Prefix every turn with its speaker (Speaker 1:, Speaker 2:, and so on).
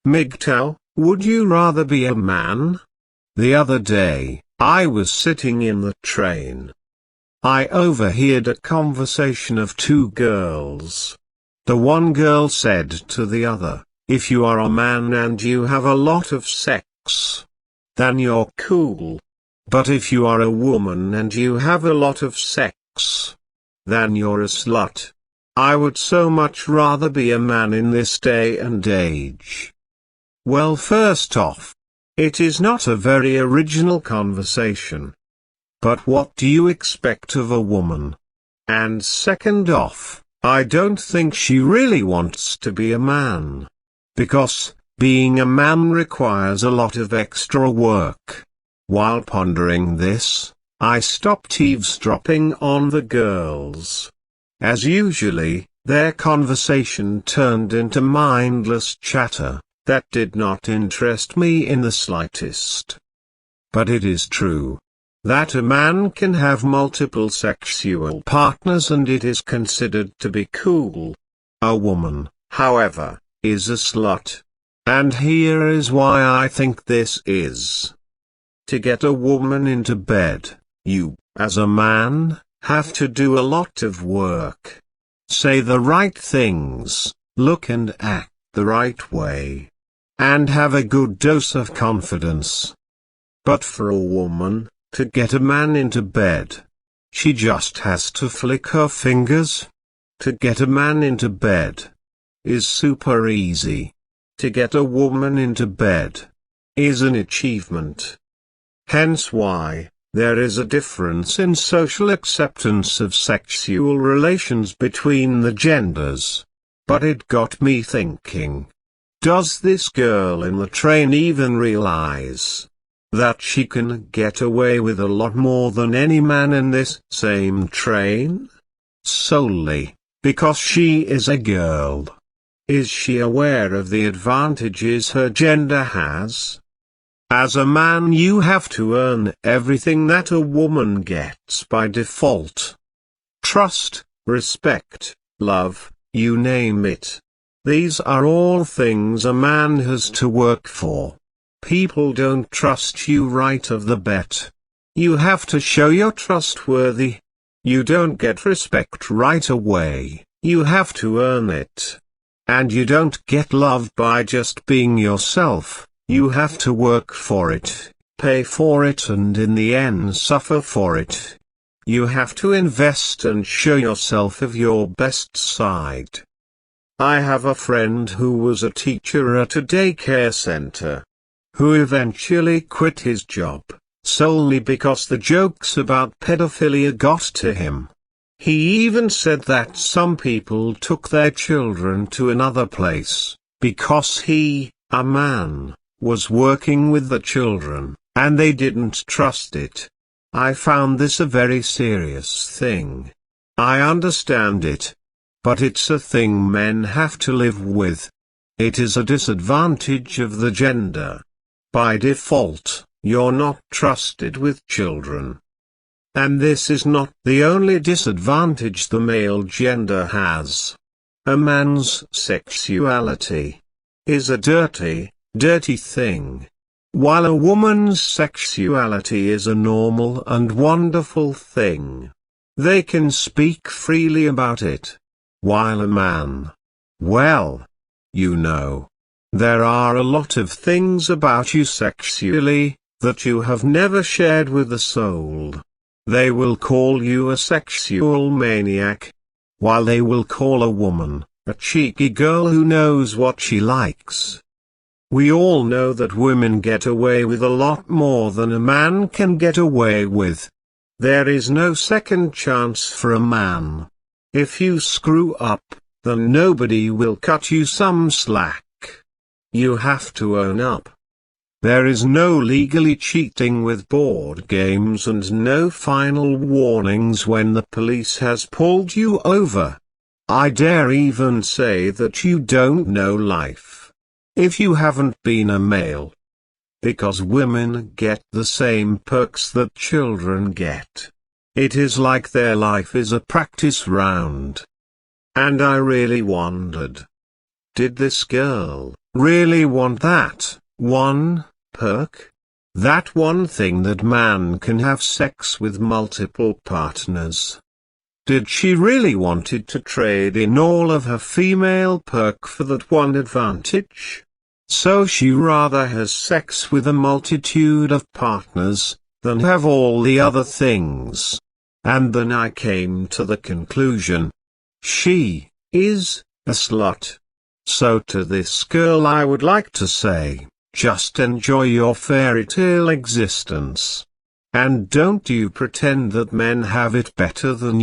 Speaker 1: MGTOW, would you rather be a man? The other day, I was sitting in the train. I overheard a conversation of two girls. The one girl said to the other, "If you are a man and you have a lot of sex, then you're cool. But if you are a woman and you have a lot of sex, then you're a slut." I would so much rather be a man in this day and age. Well, first off, it is not a very original conversation. But what do you expect of a woman? And second off, I don't think she really wants to be a man. Because, being a man requires a lot of extra work. While pondering this, I stopped eavesdropping on the girls. As usually, their conversation turned into mindless chatter that did not interest me in the slightest. But it is true that a man can have multiple sexual partners and it is considered to be cool. A woman, however, is a slut. And here is why I think this is. To get a woman into bed, you, as a man, have to do a lot of work. Say the right things, look and act the right way, and have a good dose of confidence. But for a woman, to get a man into bed, she just has to flick her fingers. To get a man into bed is super easy. To get a woman into bed is an achievement. Hence why there is a difference in social acceptance of sexual relations between the genders. But it got me thinking. Does this girl in the train even realize that she can get away with a lot more than any man in this same train? Solely because she is a girl. Is she aware of the advantages her gender has? As a man, you have to earn everything that a woman gets by default. Trust, respect, love, you name it. These are all things a man has to work for. People don't trust you right off the bat. You have to show you're trustworthy. You don't get respect right away, you have to earn it. And you don't get love by just being yourself. You have to work for it, pay for it and in the end suffer for it. You have to invest and show yourself of your best side. I have a friend who was a teacher at a daycare center, who eventually quit his job, solely because the jokes about pedophilia got to him. He even said that some people took their children to another place, because he, a man, was working with the children, and they didn't trust it. I found this a very serious thing. I understand it. But it's a thing men have to live with. It is a disadvantage of the gender. By default, you're not trusted with children. And this is not the only disadvantage the male gender has. A man's sexuality is a dirty thing, while a woman's sexuality is a normal and wonderful thing. They can speak freely about it. While a man, well, you know, there are a lot of things about you sexually that you have never shared with the soul. They will call you a sexual maniac, while they will call a woman a cheeky girl who knows what she likes. We all know that women get away with a lot more than a man can get away with. There is no second chance for a man. If you screw up, then nobody will cut you some slack. You have to own up. There is no legally cheating with board games and no final warnings when the police has pulled you over. I dare even say that you don't know life if you haven't been a male. Because women get the same perks that children get. It is like their life is a practice round. And I really wondered, did this girl really want that one perk? That one thing that man can have sex with multiple partners? Did she really wanted to trade in all of her female perk for that one advantage? So she rather has sex with a multitude of partners, than have all the other things. And then I came to the conclusion. She is a slut. So to this girl I would like to say, just enjoy your fairy tale existence. And don't you pretend that men have it better than you.